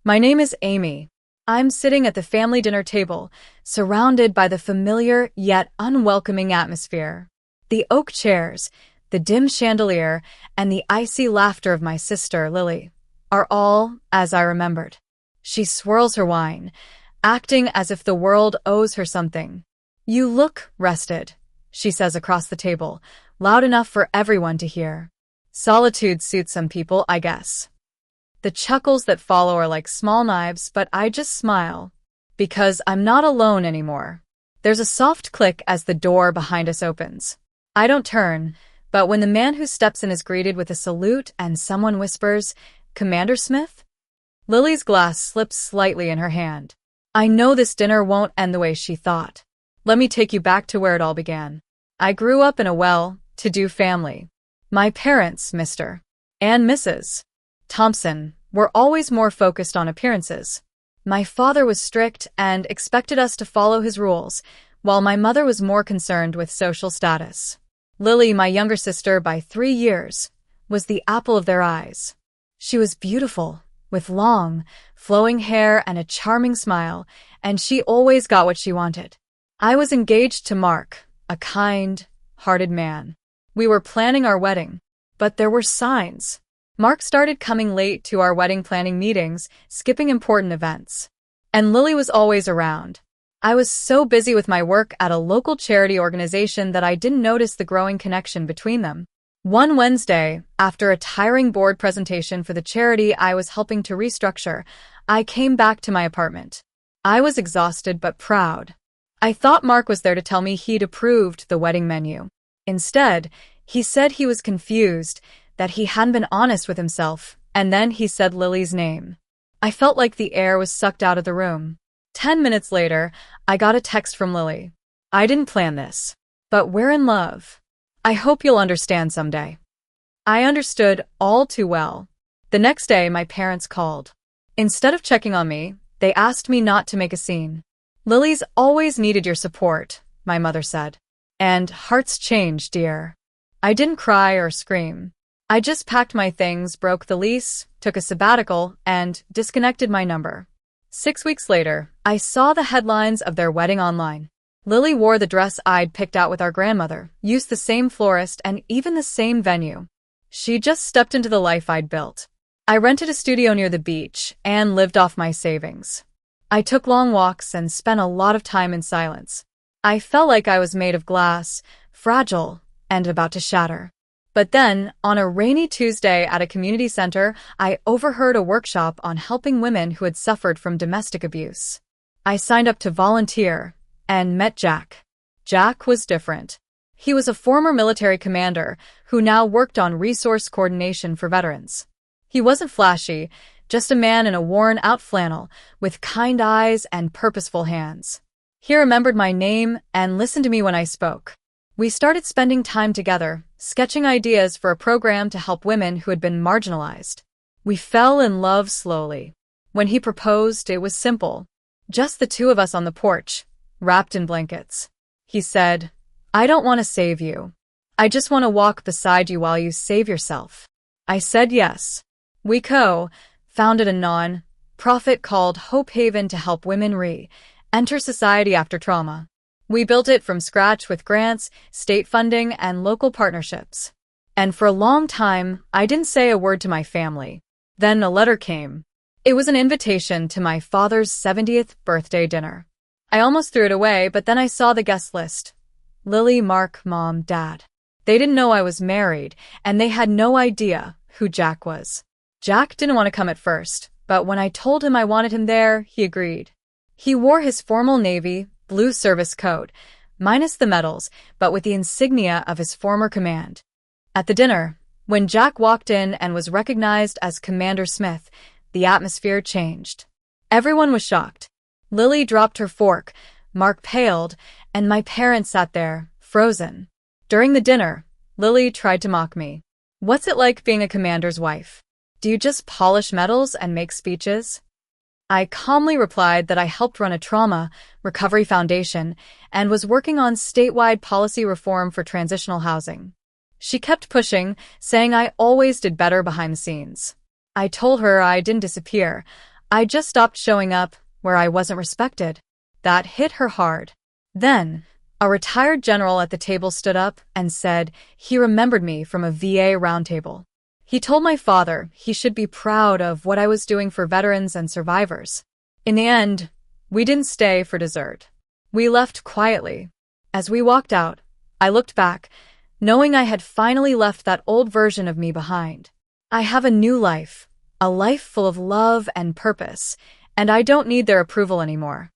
My name is Amy. I'm sitting at the family dinner table, surrounded by the familiar yet unwelcoming atmosphere. The oak chairs, the dim chandelier, and the icy laughter of my sister, Lily, are all as I remembered. She swirls her wine, acting as if the world owes her something. "You look rested," she says across the table, loud enough for everyone to hear. Solitude suits some people, I guess. The chuckles that follow are like small knives, but I just smile. Because I'm not alone anymore. There's a soft click as the door behind us opens. I don't turn, but when the man who steps in is greeted with a salute and someone whispers, "Commander Smith?" Lily's glass slips slightly in her hand. I know this dinner won't end the way she thought. Let me take you back to where it all began. I grew up in a well-to-do family. My parents, Mr. and Mrs. Thompson, were always more focused on appearances. My father was strict and expected us to follow his rules, while my mother was more concerned with social status. Lily, my younger sister by 3 years, was the apple of their eyes. She was beautiful, with long, flowing hair and a charming smile, and she always got what she wanted. I was engaged to Mark, a kind-hearted man. We were planning our wedding, but there were signs. Mark started coming late to our wedding planning meetings, skipping important events. And Lily was always around. I was so busy with my work at a local charity organization that I didn't notice the growing connection between them. One Wednesday, after a tiring board presentation for the charity I was helping to restructure, I came back to my apartment. I was exhausted but proud. I thought Mark was there to tell me he'd approved the wedding menu. Instead, he said he was confused, that he hadn't been honest with himself, and then he said Lily's name. I felt like the air was sucked out of the room. 10 minutes later, I got a text from Lily. "I didn't plan this, but we're in love. I hope you'll understand someday." I understood all too well. The next day, my parents called. Instead of checking on me, they asked me not to make a scene. "Lily's always needed your support," my mother said. And hearts change, dear. I didn't cry or scream. I just packed my things, broke the lease, took a sabbatical, and disconnected my number. 6 weeks later, I saw the headlines of their wedding online. Lily wore the dress I'd picked out with our grandmother, used the same florist, and even the same venue. She just stepped into the life I'd built. I rented a studio near the beach and lived off my savings. I took long walks and spent a lot of time in silence. I felt like I was made of glass, fragile, and about to shatter. But then, on a rainy Tuesday at a community center, I overheard a workshop on helping women who had suffered from domestic abuse. I signed up to volunteer and met Jack. Jack was different. He was a former military commander who now worked on resource coordination for veterans. He wasn't flashy, just a man in a worn-out flannel with kind eyes and purposeful hands. He remembered my name and listened to me when I spoke. We started spending time together, sketching ideas for a program to help women who had been marginalized. We fell in love slowly. When he proposed, it was simple. Just the two of us on the porch, wrapped in blankets. He said, "I don't want to save you. I just want to walk beside you while you save yourself." I said yes. We co-founded a non-profit called Hope Haven to help women re-enter society after trauma. We built it from scratch with grants, state funding, and local partnerships. And for a long time, I didn't say a word to my family. Then a letter came. It was an invitation to my father's 70th birthday dinner. I almost threw it away, but then I saw the guest list. Lily, Mark, Mom, Dad. They didn't know I was married, and they had no idea who Jack was. Jack didn't want to come at first, but when I told him I wanted him there, he agreed. He wore his formal navy blue service coat, minus the medals, but with the insignia of his former command. At the dinner, when Jack walked in and was recognized as Commander Smith, the atmosphere changed. Everyone was shocked. Lily dropped her fork, Mark paled, and my parents sat there, frozen. During the dinner, Lily tried to mock me. "What's it like being a commander's wife? Do you just polish medals and make speeches?" I calmly replied that I helped run a trauma recovery foundation and was working on statewide policy reform for transitional housing. She kept pushing, saying I always did better behind the scenes. I told her I didn't disappear. I just stopped showing up where I wasn't respected. That hit her hard. Then, a retired general at the table stood up and said he remembered me from a VA roundtable. He told my father he should be proud of what I was doing for veterans and survivors. In the end, we didn't stay for dessert. We left quietly. As we walked out, I looked back, knowing I had finally left that old version of me behind. I have a new life, a life full of love and purpose, and I don't need their approval anymore.